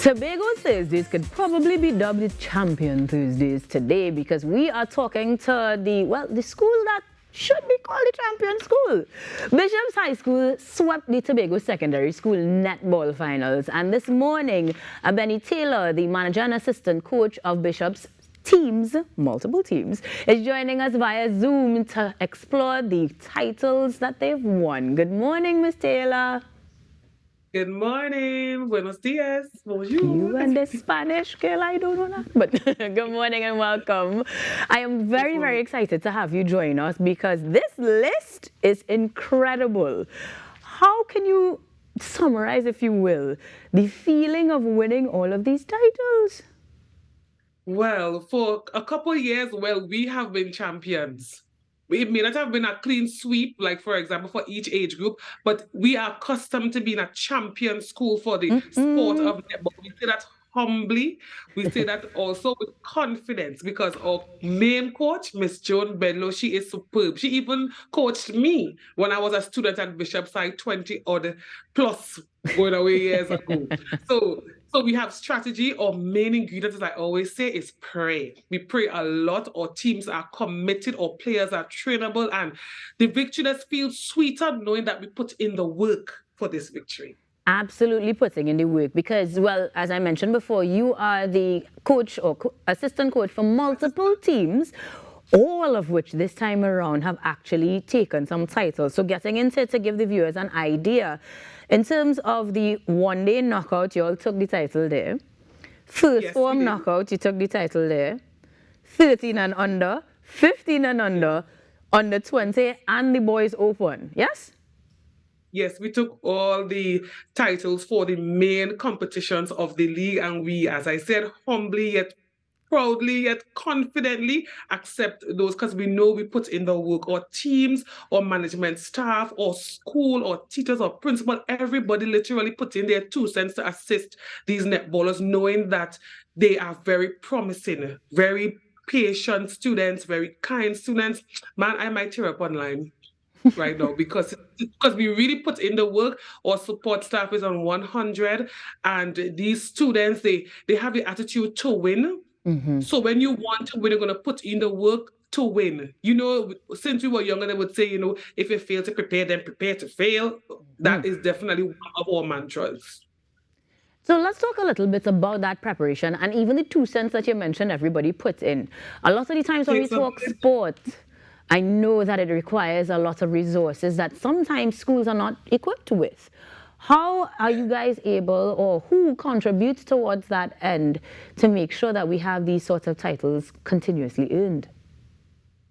Tobago Thursdays could probably be dubbed the Champion Thursdays today because we are talking to the school that should be called the champion school. Bishop's High School swept the Tobago Secondary School netball finals, and this morning, Abeni Taylor, the manager and assistant coach of Bishop's teams, multiple teams, is joining us via Zoom to explore the titles that they've won. Good morning, Miss Taylor. Good morning, buenos dias, bonjour. You and the Spanish girl, I don't know that. But good morning and welcome. I am very, very excited to have you join us because this list is incredible. How can you summarize, if you will, the feeling of winning all of these titles? Well, for a couple of years, we have been champions. It may not have been a clean sweep, like, for example, for each age group, but we are accustomed to being a champion school for the sport of netball. We say that humbly. We say that also with confidence because our main coach, Miss Joan Bedlow, she is superb. She even coached me when I was a student at Bishop's Side 20 odd plus going away years ago. So we have strategy. Our main ingredient, as I always say, is pray. We pray a lot. Our teams are committed. Our players are trainable. And the victory just feels sweeter knowing that we put in the work for this victory. Absolutely putting in the work because, well, as I mentioned before, you are the coach or assistant coach for multiple teams, all of which this time around have actually taken some titles. So getting into it to give the viewers an idea, in terms of the one-day knockout, you all took the title there. First form knockout, you took the title there. 13 and under, 15 and under 20, and the boys open, yes? Yes, we took all the titles for the main competitions of the league, and we, as I said, humbly yet proudly yet confidently accept those because we know we put in the work. Our teams, or management staff, or school, or teachers, or principal, everybody literally put in their 2 cents to assist these netballers, knowing that they are very promising, very patient students, very kind students. Man, I might tear up online right now because we really put in the work. Our support staff is on 100, and these students, they have the attitude to win. So when you want to win, you're going to put in the work to win. You know, since we were younger, they would say, you know, if you fail to prepare, then prepare to fail. That is definitely one of our mantras. So let's talk a little bit about that preparation and even the 2 cents that you mentioned everybody put in. A lot of the times when we talk sport, I know that it requires a lot of resources that sometimes schools are not equipped with. How are you guys able, or who contributes towards that end to make sure that we have these sorts of titles continuously earned?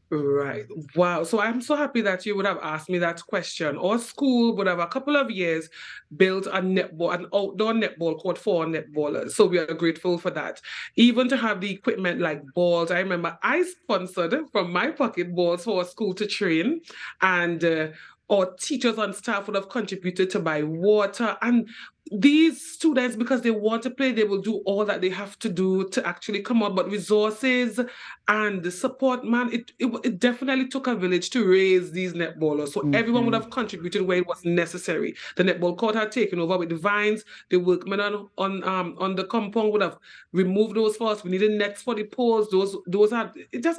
Right. Wow. So I'm so happy that you would have asked me that question. Our school would have a couple of years built an outdoor netball court for netballers. So we are grateful for that. Even to have the equipment like balls. I remember I sponsored from my pocket balls for a school to train, and our teachers and staff would have contributed to buy water. And these students, because they want to play, they will do all that they have to do to actually come out. But resources and the support, man, it definitely took a village to raise these netballers. So everyone would have contributed where it was necessary. The netball court had taken over with the vines. The workmen on the compound would have removed those for us. We needed nets for the poles.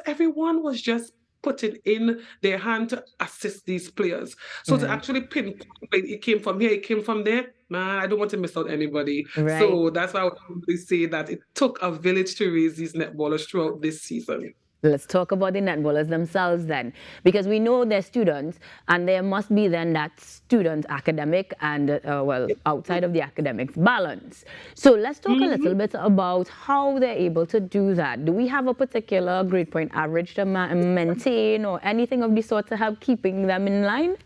Everyone was just putting in their hand to assist these players. So to actually pinpoint, it came from here, it came from there, man, I don't want to miss out anybody. Right. So that's why I would probably say that it took a village to raise these netballers throughout this season. Let's talk about the netballers themselves then, because we know they're students, and there must be then that student academic and, outside of the academics balance. So let's talk a little bit about how they're able to do that. Do we have a particular grade point average to maintain or anything of the sort to help keeping them in line?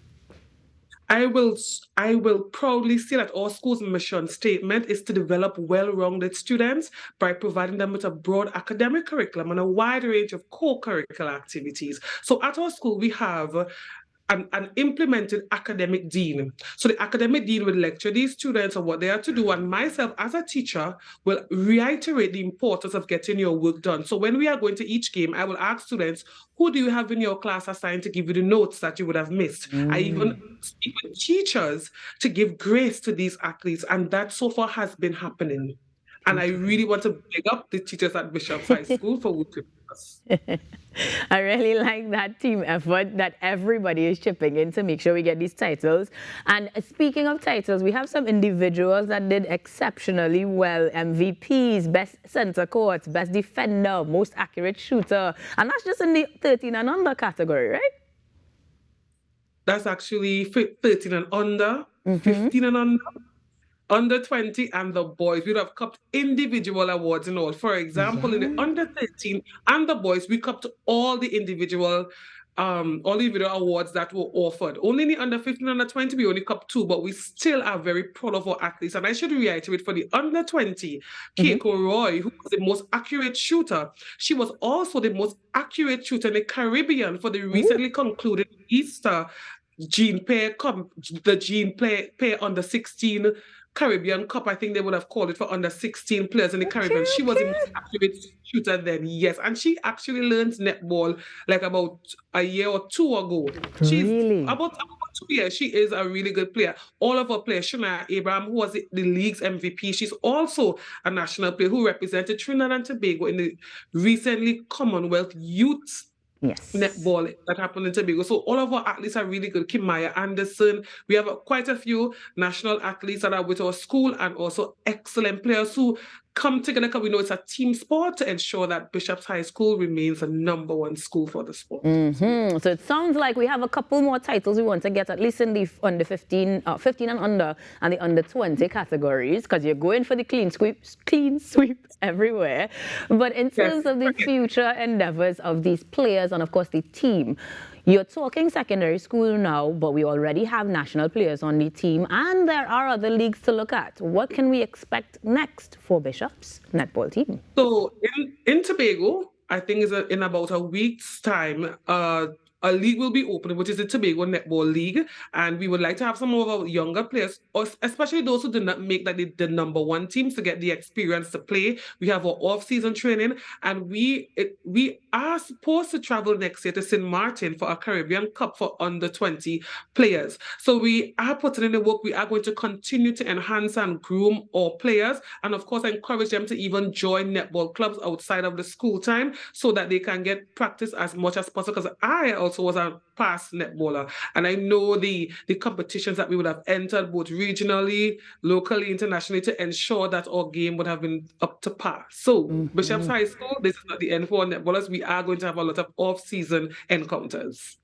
I will proudly say that our school's mission statement is to develop well-rounded students by providing them with a broad academic curriculum and a wide range of co-curricular activities. So at our school, we have an implemented academic dean. So the academic dean will lecture these students on what they are to do, and myself as a teacher will reiterate the importance of getting your work done. So when we are going to each game, I will ask students, who do you have in your class assigned to give you the notes that you would have missed? I even speak with teachers to give grace to these athletes, and that so far has been happening. And I really want to big up the teachers at Bishop's High School for working with us. I really like that team effort that everybody is chipping in to make sure we get these titles. And speaking of titles, we have some individuals that did exceptionally well. MVPs, best center court, best defender, most accurate shooter. And that's just in the 13 and under category, right? That's actually 13 and under, 15 and under 20, and the boys. We would have cupped individual awards and all. For example, in the under 13 and the boys, we cupped all the individual awards that were offered. Only in the under 15 and under 20, we only cupped 2, but we still are very proud of our athletes. And I should reiterate, for the under 20, Keiko Roy, who was the most accurate shooter, she was also the most accurate shooter in the Caribbean for the recently concluded Easter Jean Pair under 16 Caribbean Cup. I think they would have called it for under 16 players in the Caribbean. She was the most accurate shooter then, yes. And she actually learned netball like about a year or 2 ago. She's about 2 years. She is a really good player. All of our players, Shania Abraham, who was the league's MVP, she's also a national player who represented Trinidad and Tobago in the recently Commonwealth Youth netball that happened in Tobago. So all of our athletes are really good. Kimaya Anderson. We have quite a few national athletes that are with our school and also excellent players who come together because we know it's a team sport to ensure that Bishop's High School remains the #1 school for the sport. So it sounds like we have a couple more titles we want to get, at least in the under 15 and under and the under 20 categories, because you're going for the clean sweep everywhere. But in terms of the future endeavors of these players and of course the team, you're talking secondary school now, but we already have national players on the team and there are other leagues to look at. What can we expect next for Bishop's netball team? So in Tobago, I think in about a week's time, a league will be opening, which is the Tobago Netball League, and we would like to have some of our younger players, or especially those who did not make the #1 teams, to get the experience to play. We have our off-season training, and we are supposed to travel next year to St. Martin for a Caribbean Cup for under 20 players. So we are putting in the work. We are going to continue to enhance and groom our players, and of course encourage them to even join netball clubs outside of the school time so that they can get practice as much as possible, because I also was a past netballer, and I know the competitions that we would have entered both regionally, locally, internationally, to ensure that our game would have been up to par. So Bishop's High School, this is not the end for netballers. We are going to have a lot of off-season encounters.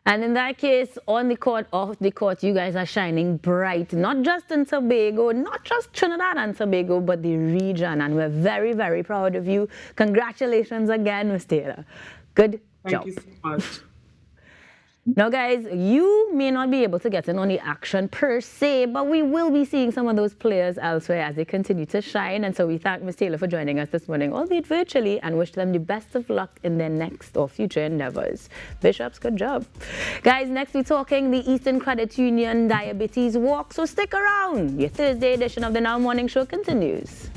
And in that case, on the court, off the court, you guys are shining bright, not just in Tobago, not just Trinidad and Tobago, but the region. And we're very, very proud of you. Congratulations again, Ms. Taylor. Good job. Thank you so much. Now, guys, you may not be able to get in on the action per se, but we will be seeing some of those players elsewhere as they continue to shine. And so we thank Ms. Taylor for joining us this morning, albeit virtually, and wish them the best of luck in their next or future endeavors. Bishops, good job. Guys, next we're talking the Eastern Credit Union Diabetes Walk, so stick around. Your Thursday edition of the Now Morning Show continues.